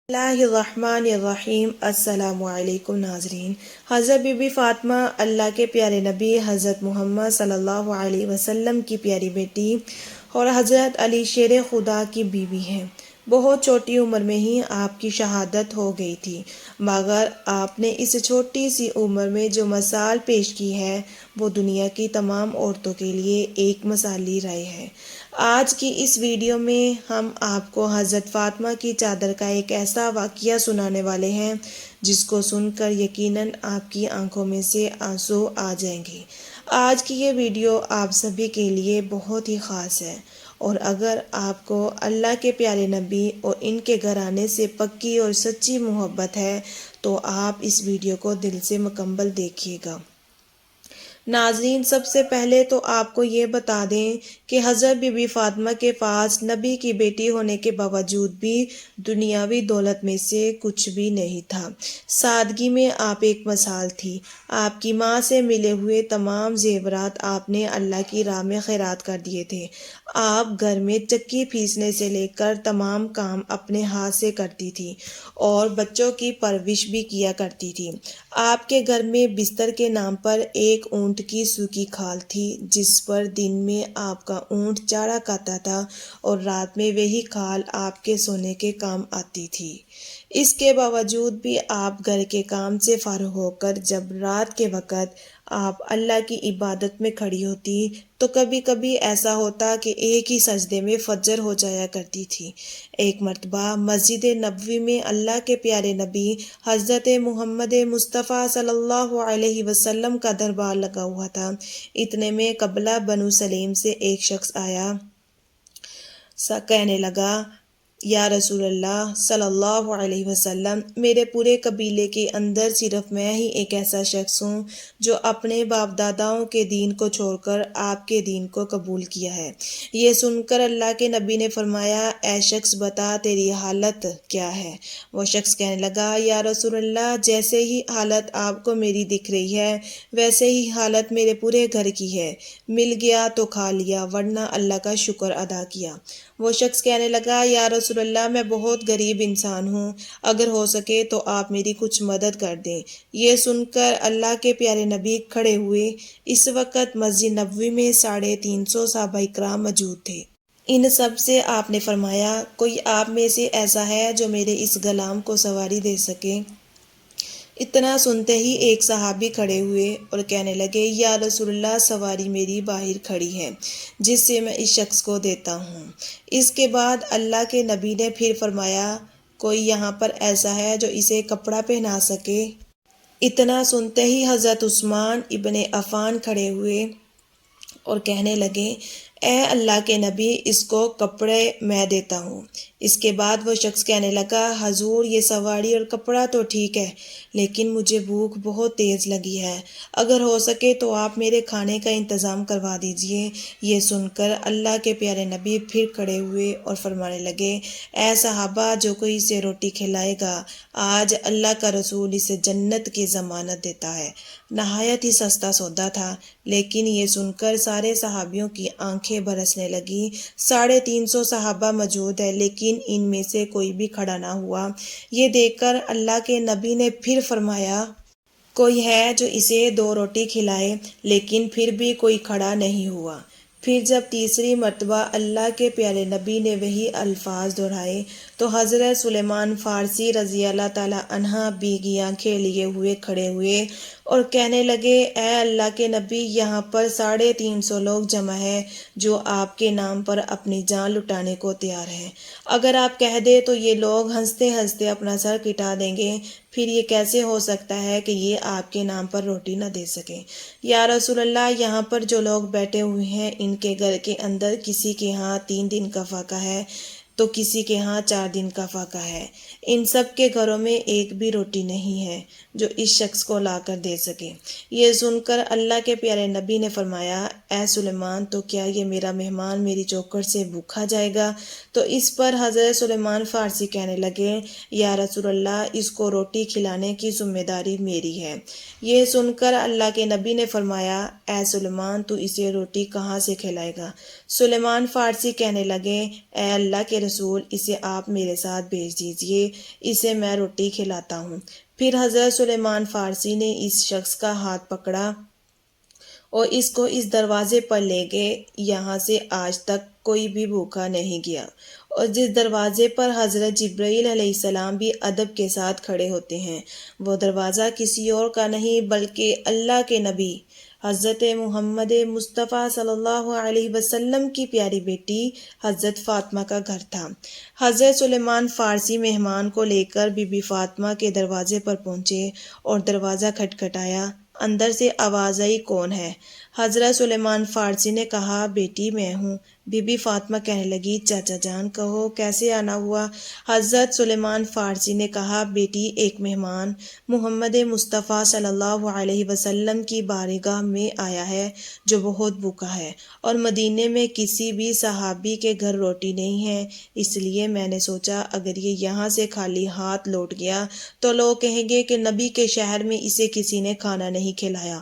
اللہ الرحمن الرحیم۔ السلام علیکم ناظرین۔ حضرت بی بی فاطمہ اللہ کے پیارے نبی حضرت محمد صلی اللہ علیہ وسلم کی پیاری بیٹی اور حضرت علی شیر خدا کی بیوی ہیں۔ بہت چھوٹی عمر میں ہی آپ کی شہادت ہو گئی تھی، مگر آپ نے اس چھوٹی سی عمر میں جو مثال پیش کی ہے وہ دنیا کی تمام عورتوں کے لیے ایک مثالی رائے ہے۔ آج کی اس ویڈیو میں ہم آپ کو حضرت فاطمہ کی چادر کا ایک ایسا واقعہ سنانے والے ہیں جس کو سن کر یقیناً آپ کی آنکھوں میں سے آنسو آ جائیں گے۔ آج کی یہ ویڈیو آپ سبھی کے لیے بہت ہی خاص ہے، اور اگر آپ کو اللہ کے پیارے نبی اور ان کے گھرانے سے پکی اور سچی محبت ہے تو آپ اس ویڈیو کو دل سے مکمل دیکھیے گا۔ ناظرین، سب سے پہلے تو آپ کو یہ بتا دیں کہ حضرت بی بی فاطمہ کے پاس نبی کی بیٹی ہونے کے باوجود بھی دنیاوی دولت میں سے کچھ بھی نہیں تھا۔ سادگی میں آپ ایک مثال تھی۔ آپ کی ماں سے ملے ہوئے تمام زیورات آپ نے اللہ کی راہ میں خیرات کر دیے تھے۔ آپ گھر میں چکی پیسنے سے لے کر تمام کام اپنے ہاتھ سے کرتی تھی اور بچوں کی پرورش بھی کیا کرتی تھی۔ آپ کے گھر میں بستر کے نام پر ایک اونٹ کی سوکھی کھال تھی جس پر دن میں آپ کا اونٹ چارہ کھاتا تھا اور رات میں وہی کھال آپ کے سونے کے کام آتی تھی۔ اس کے باوجود بھی آپ گھر کے کام سے فارغ ہو کر جب رات کے وقت آپ اللہ کی عبادت میں کھڑی ہوتی تو کبھی کبھی ایسا ہوتا کہ ایک ہی سجدے میں فجر ہو جایا کرتی تھی۔ ایک مرتبہ مسجد نبوی میں اللہ کے پیارے نبی حضرت محمد مصطفیٰ صلی اللہ علیہ وسلم کا دربار لگا ہوا تھا۔ اتنے میں قبیلہ بنو سلیم سے ایک شخص آیا، کہنے لگا، یا رسول اللہ صلی اللہ علیہ وسلم، میرے پورے قبیلے کے اندر صرف میں ہی ایک ایسا شخص ہوں جو اپنے باپ داداؤں کے دین کو چھوڑ کر آپ کے دین کو قبول کیا ہے۔ یہ سن کر اللہ کے نبی نے فرمایا، اے شخص بتا تیری حالت کیا ہے؟ وہ شخص کہنے لگا، یا رسول اللہ، جیسے ہی حالت آپ کو میری دکھ رہی ہے ویسے ہی حالت میرے پورے گھر کی ہے، مل گیا تو کھا لیا ورنہ اللہ کا شکر ادا کیا۔ وہ شخص کہنے لگا، یا رسول اللہ، میں بہت غریب انسان ہوں، اگر ہو سکے تو آپ میری کچھ مدد کر دیں۔ یہ سن کر اللہ کے پیارے نبی کھڑے ہوئے۔ اس وقت مسجد نبوی میں 350 صحابہ کرام موجود تھے۔ ان سب سے آپ نے فرمایا، کوئی آپ میں سے ایسا ہے جو میرے اس غلام کو سواری دے سکے؟ اتنا سنتے ہی ایک صحابی کھڑے ہوئے اور کہنے لگے، یا رسول اللہ، سواری میری باہر کھڑی ہے جس سے میں اس شخص کو دیتا ہوں۔ اس کے بعد اللہ کے نبی نے پھر فرمایا، کوئی یہاں پر ایسا ہے جو اسے کپڑا پہنا سکے؟ اتنا سنتے ہی حضرت عثمان ابن عفان کھڑے ہوئے اور کہنے لگے، اے اللہ کے نبی، اس کو کپڑے میں دیتا ہوں۔ اس کے بعد وہ شخص کہنے لگا، حضور، یہ سواری اور کپڑا تو ٹھیک ہے لیکن مجھے بھوک بہت تیز لگی ہے، اگر ہو سکے تو آپ میرے کھانے کا انتظام کروا دیجئے۔ یہ سن کر اللہ کے پیارے نبی پھر کھڑے ہوئے اور فرمانے لگے، اے صحابہ، جو کوئی اسے روٹی کھلائے گا آج اللہ کا رسول اسے جنت کی ضمانت دیتا ہے۔ نہایت ہی سستا سودا تھا، لیکن یہ سن کر سارے صحابیوں کی آنکھیں برسنے لگی۔ 350 صحابہ موجود ہیں لیکن ان میں سے کوئی بھی کھڑا نہ ہوا۔ یہ دیکھ کر اللہ کے نبی نے پھر فرمایا، کوئی ہے جو اسے 2 روٹی کھلائے، لیکن پھر بھی کوئی کھڑا نہیں ہوا۔ پھر جب تیسری مرتبہ اللہ کے پیارے نبی نے وہی الفاظ دہرائے تو حضرت سلیمان فارسی رضی اللہ تعالیٰ عنہ بھیگی آنکھیں لیے ہوئے کھڑے ہوئے اور کہنے لگے، اے اللہ کے نبی، یہاں پر 350 لوگ جمع ہیں جو آپ کے نام پر اپنی جان لٹانے کو تیار ہیں۔ اگر آپ کہہ دیں تو یہ لوگ ہنستے ہنستے اپنا سر کٹا دیں گے، پھر یہ کیسے ہو سکتا ہے کہ یہ آپ کے نام پر روٹی نہ دے سکیں؟ یا رسول اللہ، یہاں پر جو لوگ بیٹھے ہوئے ہیں ان کے گھر کے اندر کسی کے ہاں 3 دن کا فاقہ ہے تو کسی کے ہاں 4 دن کا فاقہ ہے۔ ان سب کے گھروں میں ایک بھی روٹی نہیں ہے جو اس شخص کو لا کر دے سکے۔ یہ سن کر اللہ کے پیارے نبی نے فرمایا، اے سلیمان، تو کیا یہ میرا مہمان میری چوکھٹ سے بھوکا جائے گا؟ تو اس پر حضرت سلیمان فارسی کہنے لگے، یا رسول اللہ، اس کو روٹی کھلانے کی ذمہ داری میری ہے۔ یہ سن کر اللہ کے نبی نے فرمایا، اے سلیمان، تو اسے روٹی کہاں سے کھلائے گا؟ سلیمان فارسی کہنے لگے، اے اللہ کے رسول اسے آپ میرے ساتھ بھیج دیجئے، اسے میں روٹی کھلاتا ہوں۔ پھر حضرت سلیمان فارسی نے اس شخص کا ہاتھ پکڑا اور اس کو اس دروازے پر لے گئے۔ یہاں سے آج تک کوئی بھی بھوکا نہیں گیا، اور جس دروازے پر حضرت جبرائیل علیہ السلام بھی ادب کے ساتھ کھڑے ہوتے ہیں، وہ دروازہ کسی اور کا نہیں بلکہ اللہ کے نبی حضرت محمد مصطفیٰ صلی اللہ علیہ وسلم کی پیاری بیٹی حضرت فاطمہ کا گھر تھا۔ حضرت سلیمان فارسی مہمان کو لے کر بی بی فاطمہ کے دروازے پر پہنچے اور دروازہ کھٹکھٹایا۔ اندر سے آواز آئی، کون ہے؟ حضرت سلیمان فارسی نے کہا، بیٹی میں ہوں۔ بی بی فاطمہ کہنے لگی، چاچا جان کہو کیسے آنا ہوا؟ حضرت سلیمان فارسی نے کہا، بیٹی ایک مہمان محمد مصطفیٰ صلی اللہ علیہ وسلم کی بارگاہ میں آیا ہے جو بہت بھوکا ہے، اور مدینے میں کسی بھی صحابی کے گھر روٹی نہیں ہے، اس لیے میں نے سوچا اگر یہ یہاں سے خالی ہاتھ لوٹ گیا تو لوگ کہیں گے کہ نبی کے شہر میں اسے کسی نے کھانا نہیں کھلایا۔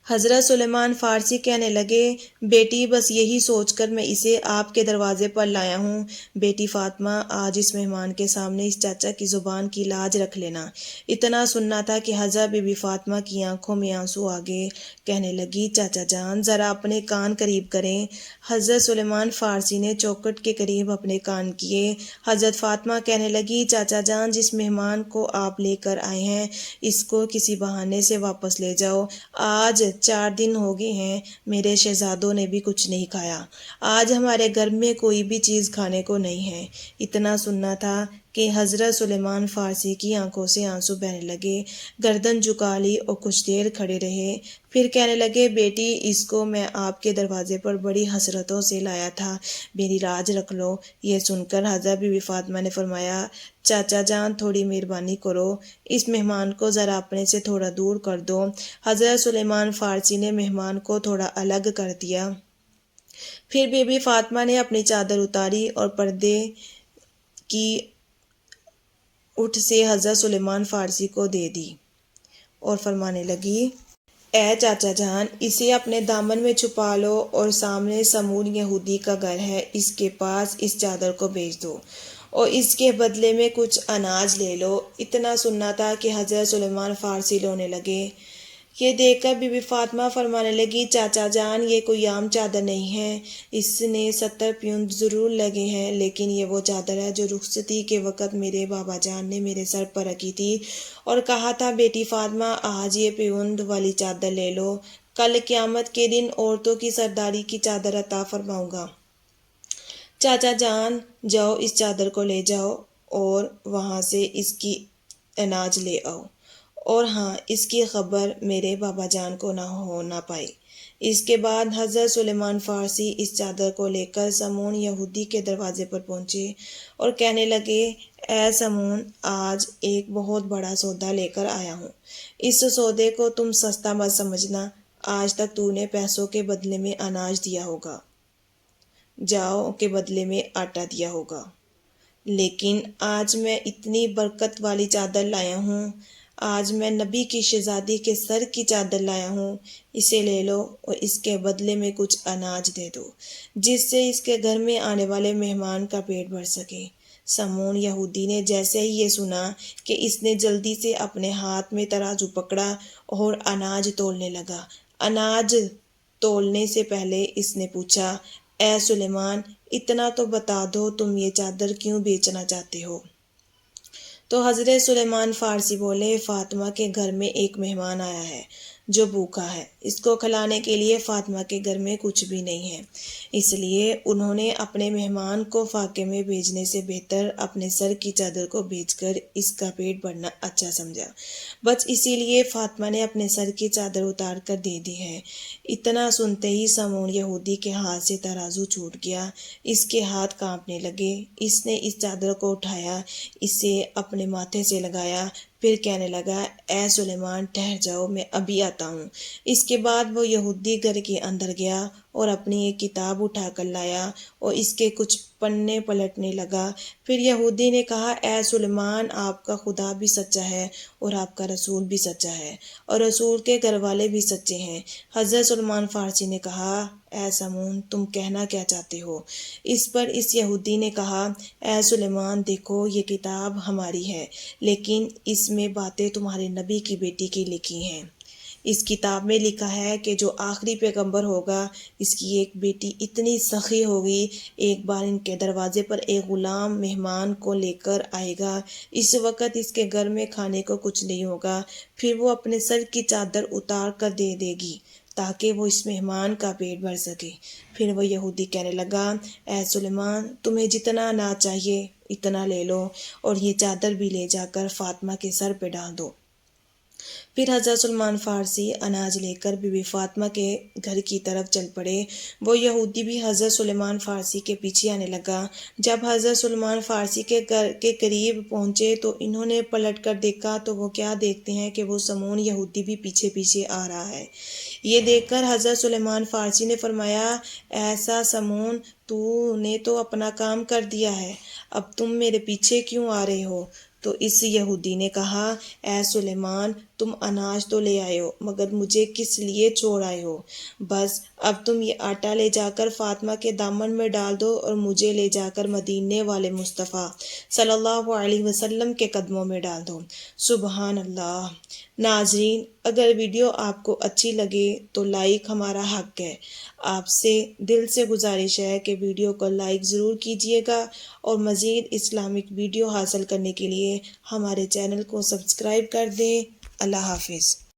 حضرت سلیمان فارسی کہنے لگے، بیٹی بس یہی سوچ کر میں اسے آپ کے دروازے پر لایا ہوں۔ بیٹی فاطمہ، آج اس مہمان کے سامنے اس چاچا کی زبان کی لاج رکھ لینا۔ اتنا سننا تھا کہ حضرت بی بی فاطمہ کی آنکھوں میں آنسو آ گئے۔ کہنے لگی، چاچا جان ذرا اپنے کان قریب کریں۔ حضرت سلیمان فارسی نے چوکھٹ کے قریب اپنے کان کیے۔ حضرت فاطمہ کہنے لگی، چاچا جان جس مہمان کو آپ لے کر آئے ہیں اس کو کسی بہانے سے واپس لے جاؤ۔ آج 4 دن ہو گئے ہیں میرے شہزادوں نے بھی کچھ نہیں کھایا۔ آج ہمارے گھر میں کوئی بھی چیز کھانے کو نہیں ہے۔ اتنا سننا تھا کہ حضرت سلیمان فارسی کی آنکھوں سے آنسو بہنے لگے، گردن جھکا لی اور کچھ دیر کھڑے رہے۔ پھر کہنے لگے، بیٹی اس کو میں آپ کے دروازے پر بڑی حسرتوں سے لایا تھا، میری لاج رکھ لو۔ یہ سن کر حضرت بی بی فاطمہ نے فرمایا، چاچا جان تھوڑی مہربانی کرو، اس مہمان کو ذرا اپنے سے تھوڑا دور کر دو۔ حضرت سلیمان فارسی نے مہمان کو تھوڑا الگ کر دیا۔ پھر بی بی فاطمہ نے اپنی چادر اتاری اور پردے کی اٹھ سے حضرت سلیمان فارسی کو دے دی اور فرمانے لگی، اے چاچا جان اسے اپنے دامن میں چھپا لو اور سامنے سمون یہودی کا گھر ہے، اس کے پاس اس چادر کو بھیج دو اور اس کے بدلے میں کچھ اناج لے لو۔ اتنا سننا تھا کہ حضرت سلیمان فارسی رونے لگے۔ یہ دیکھ کر بی بی فاطمہ فرمانے لگی، چاچا جان یہ کوئی عام چادر نہیں ہے، اس نے 70 پیوند ضرور لگے ہیں، لیکن یہ وہ چادر ہے جو رخصتی کے وقت میرے بابا جان نے میرے سر پر رکھی تھی اور کہا تھا، بیٹی فاطمہ آج یہ پیوند والی چادر لے لو، کل قیامت کے دن عورتوں کی سرداری کی چادر عطا فرماؤں گا۔ چاچا جان جاؤ اس چادر کو لے جاؤ اور وہاں سے اس کی اناج لے آؤ، اور ہاں اس کی خبر میرے بابا جان کو نہ پائے۔ اس کے بعد حضرت سلیمان فارسی اس چادر کو لے کر سمون یہودی کے دروازے پر پہنچے اور کہنے لگے، اے سمون آج ایک بہت بڑا سودا لے کر آیا ہوں، اس سودے کو تم سستا مت سمجھنا، آج تک تو نے پیسوں کے بدلے میں اناج دیا ہوگا، جاؤ کے بدلے میں آٹا دیا ہوگا، لیکن آج میں اتنی برکت والی چادر لایا ہوں، آج میں نبی کی شہزادی کے سر کی چادر لایا ہوں، اسے لے لو اور اس کے بدلے میں کچھ اناج دے دو جس سے اس کے گھر میں آنے والے مہمان کا پیٹ بھر سکے۔ سمون یہودی نے جیسے ہی یہ سنا کہ اس نے جلدی سے اپنے ہاتھ میں ترازو پکڑا اور اناج تولنے لگا۔ اناج تولنے سے پہلے اس نے پوچھا، اے سلیمان اتنا تو بتا دو تم یہ چادر کیوں بیچنا چاہتے ہو؟ تو حضرت سلیمان فارسی بولے، فاطمہ کے گھر میں ایک مہمان آیا ہے جو بھوکا ہے، اس کو کھلانے کے لیے فاطمہ کے گھر میں کچھ بھی نہیں ہے، اس لیے انہوں نے اپنے مہمان کو فاقے میں بھیجنے سے بہتر اپنے سر کی چادر کو بیچ کر اس کا پیٹ بھرنا اچھا سمجھا، بس اسی لیے فاطمہ نے اپنے سر کی چادر اتار کر دے دی ہے۔ اتنا سنتے ہی سمون یہودی کے ہاتھ سے ترازو چھوٹ گیا، اس کے ہاتھ کانپنے لگے، اس نے اس چادر کو اٹھایا، اسے اپنے ماتھے سے لگایا، پھر کہنے لگا، اے سلیمان ٹھہر جاؤ میں ابھی آتا ہوں۔ اس کے بعد وہ یہودی گھر کے اندر گیا اور اپنی ایک کتاب اٹھا کر لایا اور اس کے کچھ پنے پلٹنے لگا۔ پھر یہودی نے کہا، اے سلیمان، آپ کا خدا بھی سچا ہے اور آپ کا رسول بھی سچا ہے اور رسول کے گھر والے بھی سچے ہیں۔ حضرت سلمان فارسی نے کہا، اے سمون، تم کہنا کیا چاہتے ہو؟ اس پر اس یہودی نے کہا، اے سلیمان، دیکھو یہ کتاب ہماری ہے، لیکن اس میں باتیں تمہارے نبی کی بیٹی کی لکھی ہیں۔ اس کتاب میں لکھا ہے کہ جو آخری پیغمبر ہوگا اس کی ایک بیٹی اتنی سخی ہوگی، ایک بار ان کے دروازے پر ایک غلام مہمان کو لے کر آئے گا، اس وقت اس کے گھر میں کھانے کو کچھ نہیں ہوگا، پھر وہ اپنے سر کی چادر اتار کر دے دے گی تاکہ وہ اس مہمان کا پیٹ بھر سکے۔ پھر وہ یہودی کہنے لگا، اے سلیمان، تمہیں جتنا اناج چاہیے اتنا لے لو اور یہ چادر بھی لے جا کر فاطمہ کے سر پہ ڈال دو۔ پھر حضرت سلمان فارسی اناج لے کر بی بی فاطمہ کے گھر کی طرف چل پڑے۔ وہ یہودی بھی حضرت سلمان فارسی کے پیچھے آنے لگا۔ جب حضرت سلمان فارسی کے گھر کے قریب پہنچے تو انہوں نے پلٹ کر دیکھا تو وہ کیا دیکھتے ہیں کہ وہ سمون یہودی بھی پیچھے پیچھے آ رہا ہے۔ یہ دیکھ کر حضرت سلمان فارسی نے فرمایا، ایسا سمون، تو نے تو اپنا کام کر دیا ہے، اب تم میرے پیچھے کیوں آ رہے ہو؟ تو اس یہودی نے کہا، اے سلیمان، تم اناج تو لے آئے ہو، مگر مجھے کس لیے چھوڑ آئے ہو؟ بس اب تم یہ آٹا لے جا کر فاطمہ کے دامن میں ڈال دو اور مجھے لے جا کر مدینے والے مصطفیٰ صلی اللہ علیہ وسلم کے قدموں میں ڈال دو۔ سبحان اللہ۔ ناظرین، اگر ویڈیو آپ کو اچھی لگے تو لائک ہمارا حق ہے۔ آپ سے دل سے گزارش ہے کہ ویڈیو کو لائک ضرور کیجیے گا اور مزید اسلامک ویڈیو حاصل کرنے کے لیے ہمارے چینل کو سبسکرائب کر دیں۔ اللہ حافظ۔